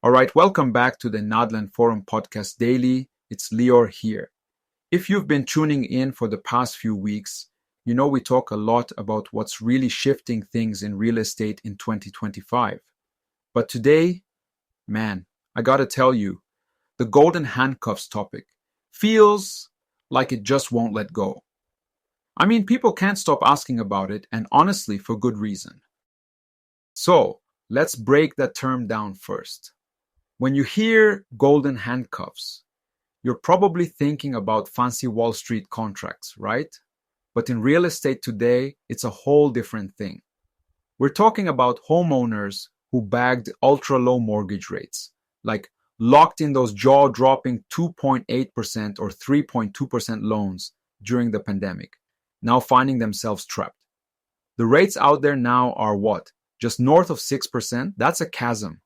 All right, welcome back to the Nadlan Forum Podcast Daily. It's Lior here. If you've been tuning in for the past few weeks, you know we talk a lot about what's really shifting things in real estate in 2025. But today, man, I gotta tell you, the Golden Handcuffs topic feels like it just won't let go. I mean, people can't stop asking about it, and honestly, for good reason. So, let's break that term down first. When you hear golden handcuffs, you're probably thinking about fancy Wall Street contracts, right? But in real estate today, it's a whole different thing. We're talking about homeowners who bagged ultra-low mortgage rates, like locked in those jaw-dropping 2.8% or 3.2% loans during the pandemic, now finding themselves trapped. The rates out there now are what? Just north of 6%? That's a chasm.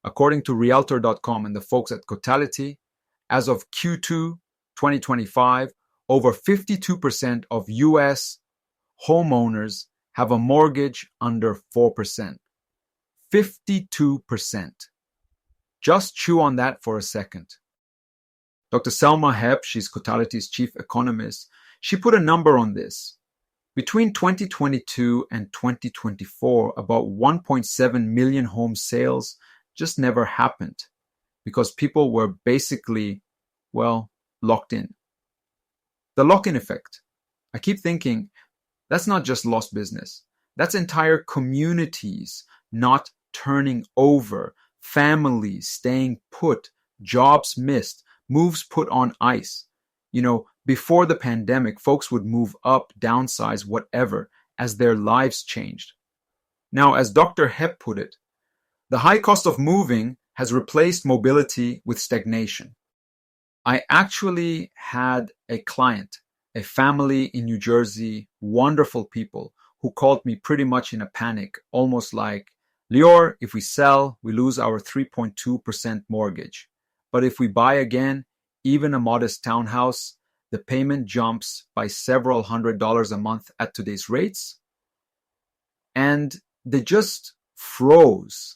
According to Realtor.com and the folks at Cotality, as of Q2 2025, over 52% of US homeowners have a mortgage under 4%. 52%. Just chew on that for a second. Dr. Selma Hepp, she's Cotality's chief economist, she put a number on this. Between 2022 and 2024, about 1.7 million home sales just never happened because people were basically, locked in. The lock-in effect. I keep thinking that's not just lost business. That's entire communities not turning over, families staying put, jobs missed, moves put on ice. You know, before the pandemic, folks would move up, downsize, whatever, as their lives changed. Now, as Dr. Hepp put it, the high cost of moving has replaced mobility with stagnation. I actually had a client, a family in New Jersey, wonderful people, who called me pretty much in a panic, almost like, Lior, if we sell, we lose our 3.2% mortgage. But if we buy again, even a modest townhouse, the payment jumps by several $100s a month at today's rates. And they just froze.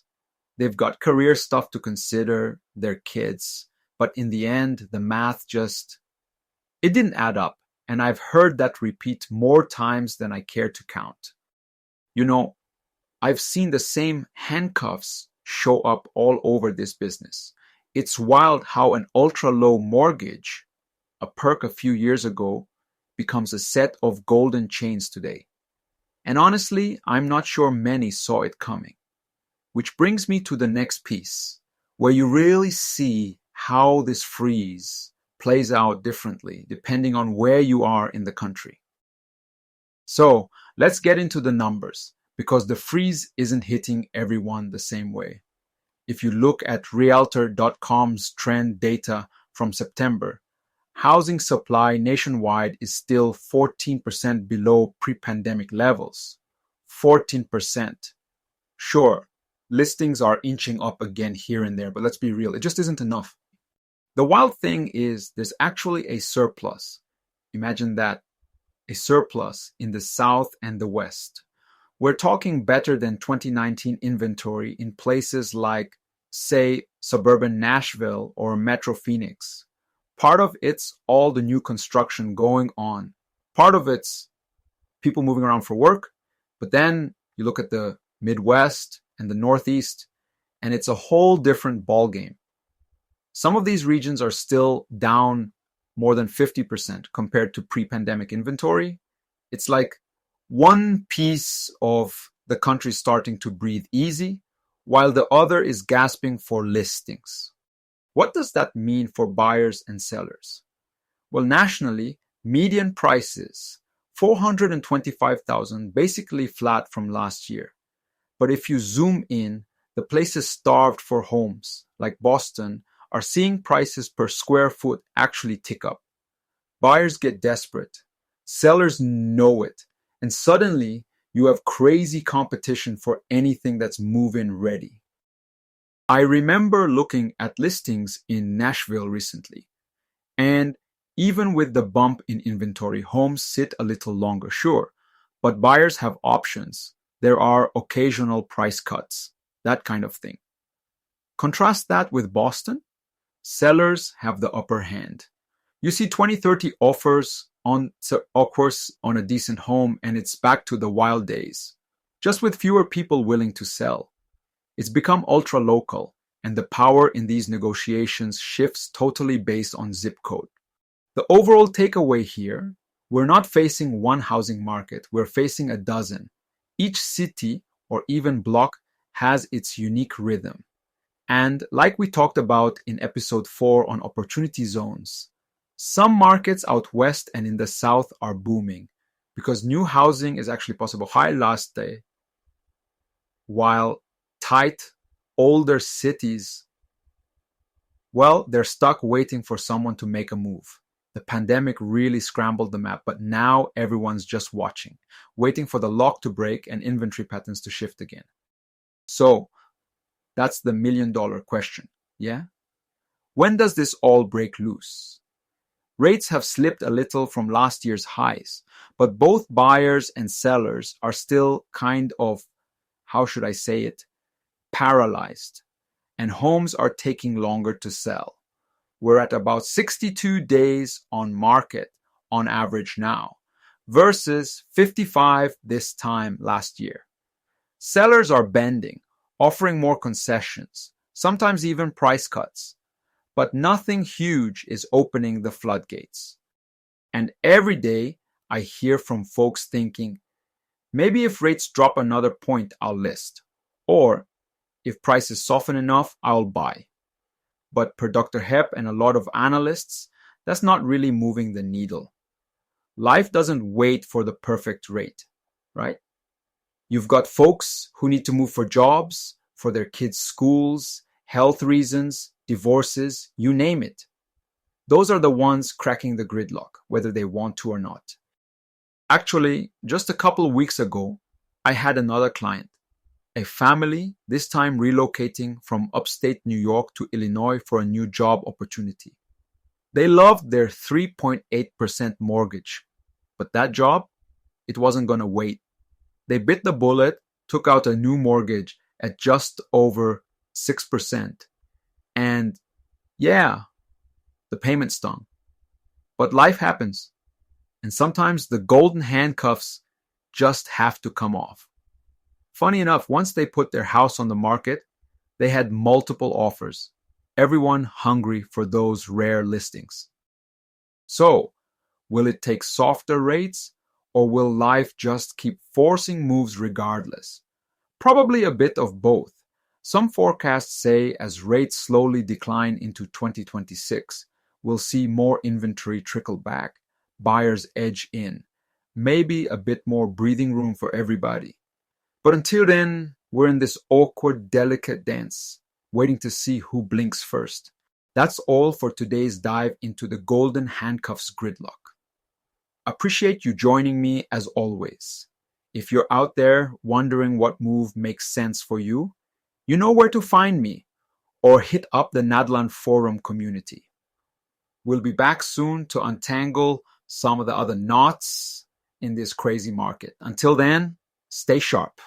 They've got career stuff to consider, their kids, but in the end, the math it didn't add up. And I've heard that repeat more times than I care to count. You know, I've seen the same handcuffs show up all over this business. It's wild how an ultra-low mortgage, a perk a few years ago, becomes a set of golden chains today. And honestly, I'm not sure many saw it coming. Which brings me to the next piece, where you really see how this freeze plays out differently depending on where you are in the country. So let's get into the numbers, because the freeze isn't hitting everyone the same way. If you look at Realtor.com's trend data from September, housing supply nationwide is still 14% below pre-pandemic levels. 14%. Sure. Listings are inching up again here and there, but let's be real, it just isn't enough. The wild thing is there's actually a surplus. Imagine that, a surplus in the South and the West. We're talking better than 2019 inventory in places like, say, suburban Nashville or Metro Phoenix. Part of it's all the new construction going on. Part of it's people moving around for work, but then you look at the Midwest and the Northeast, and it's a whole different ballgame. Some of these regions are still down more than 50% compared to pre-pandemic inventory. It's like one piece of the country starting to breathe easy, while the other is gasping for listings. What does that mean for buyers and sellers? Well, nationally, median prices, $425,000, basically flat from last year. But if you zoom in, the places starved for homes, like Boston, are seeing prices per square foot actually tick up. Buyers get desperate. Sellers know it. And suddenly, you have crazy competition for anything that's move-in ready. I remember looking at listings in Nashville recently. And even with the bump in inventory, homes sit a little longer, sure. But buyers have options. There are occasional price cuts, that kind of thing. Contrast that with Boston. Sellers have the upper hand. You see 20, 30 offers on a decent home, and it's back to the wild days, just with fewer people willing to sell. It's become ultra local, and the power in these negotiations shifts totally based on zip code. The overall takeaway here, we're not facing one housing market, we're facing a dozen. Each city or even block has its unique rhythm. And like we talked about in episode 4 on opportunity zones, some markets out west and in the south are booming because new housing is actually possible. Hi, Lustig. While tight, older cities, well, they're stuck waiting for someone to make a move. The pandemic really scrambled the map, but now everyone's just watching, waiting for the lock to break and inventory patterns to shift again. So that's the million-dollar question, yeah? When does this all break loose? Rates have slipped a little from last year's highs, but both buyers and sellers are still kind of, how should I say it, paralyzed, and homes are taking longer to sell. We're at about 62 days on market on average now, versus 55 this time last year. Sellers are bending, offering more concessions, sometimes even price cuts, but nothing huge is opening the floodgates. And every day I hear from folks thinking, maybe if rates drop another point, I'll list, or if prices soften enough, I'll buy. But per Dr. Hepp and a lot of analysts, that's not really moving the needle. Life doesn't wait for the perfect rate, right? You've got folks who need to move for jobs, for their kids' schools, health reasons, divorces, you name it. Those are the ones cracking the gridlock, whether they want to or not. Actually, just a couple of weeks ago, I had another client, a family, this time relocating from upstate New York to Illinois for a new job opportunity. They loved their 3.8% mortgage, but that job, it wasn't going to wait. They bit the bullet, took out a new mortgage at just over 6%. And yeah, the payment stung. But life happens. And sometimes the golden handcuffs just have to come off. Funny enough, once they put their house on the market, they had multiple offers. Everyone hungry for those rare listings. So, will it take softer rates, or will life just keep forcing moves regardless? Probably a bit of both. Some forecasts say as rates slowly decline into 2026, we'll see more inventory trickle back, buyers edge in, maybe a bit more breathing room for everybody. But until then, we're in this awkward, delicate dance, waiting to see who blinks first. That's all for today's dive into the Golden Handcuffs gridlock. Appreciate you joining me as always. If you're out there wondering what move makes sense for you, you know where to find me, or hit up the Nadlan forum community. We'll be back soon to untangle some of the other knots in this crazy market. Until then, stay sharp.